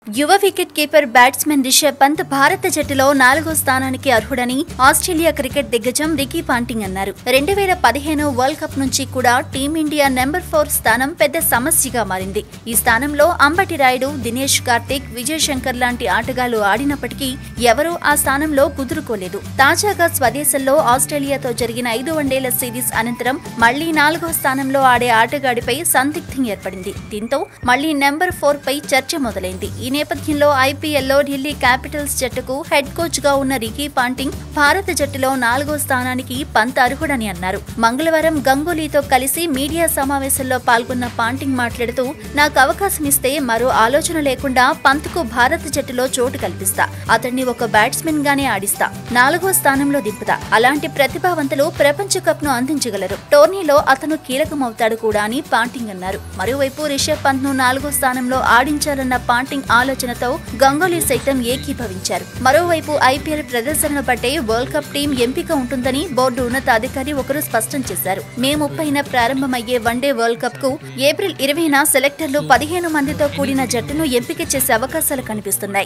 యువ wicket keeper batsmen Rishabh Pant భారత జట్టులో 4వ స్థానానికి అర్హుడని ఆస్ట్రేలియా క్రికెట్ దిగ్గజం రికీ పాంటింగ్ అన్నారు. 2015 వరల్డ్ కప్ నుంచి కూడా టీమిండియా నెంబర్ 4 స్థానం పెద్ద సమస్యగా మారింది. ఈ స్థానంలో అంబటి రాయుడు, దినేష్ కార్తిక్, విజయ్ శంకర్ లాంటి ఆటగాళ్లు ఆడినప్పటికీ ఎవరూ ఆ స్థానంలో కుదురుకోలేదు. తాజాగా స్వదేశంలో ఆస్ట్రేలియాతో జరిగిన 5 వన్డేల సిరీస్ అనంతరం మళ్లీ 4వ స్థానంలో ఆడే ఆటగాడిపై సందిగ్ధం ఏర్పడింది. దీంతో మళ్లీ నెంబర్ 4 పై చర్చ మొదలైంది. ఈ నేపథ్యంలో ఐపీఎల్లో ఢిల్లీ క్యాపిటల్స్ జట్టుకు హెడ్ కోచ్ గా ఉన్న రికీ పాంటింగ్ భారత జట్టులో 4వ స్థానానికి పంత్ అర్హుడని అన్నారు. మంగళవారం గంగూలీతో కలిసి మీడియా సమావేశంలో పాల్గొన్న పాంటింగ్ మాట్లాడుతూ, నాకు అవకాశం ఇస్తే మరో ఆలోచన లేకుండా పంత్కు భారత జట్టులో చోటు కల్పిస్తా, అతన్ని ఒక బ్యాట్స్మెన్ గానే ఆడిస్తా, 4వ స్థానంలో దింపుతా. అలాంటి ప్రతిభావంతులు ప్రపంచ కప్ ను అందించగలరు. టోర్నీలో అతను కీలకమవుతాడు కూడా అని పాంటింగ్ అన్నారు. మరోవైపు రిషబ్ పంత్ ను 4వ స్థానంలో ఆడించాలన్న పాంటింగ్ ఆలోచనతో గంగూలీ సైతం ఏకీభవించారు. మరోవైపు ఐపీఎల్ ప్రదర్శనను బట్టే వరల్డ్ కప్ టీం ఎంపిక ఉంటుందని బోర్డు ఉన్నతాధికారి ఒకరు స్పష్టం చేశారు. మే 30న ప్రారంభమయ్యే వన్డే వరల్డ్ కప్ కు ఏప్రిల్ 20న సెలెక్టర్లు 15 మందితో కూడిన జట్టును ఎంపిక చేసే అవకాశాలు కనిపిస్తున్నాయి.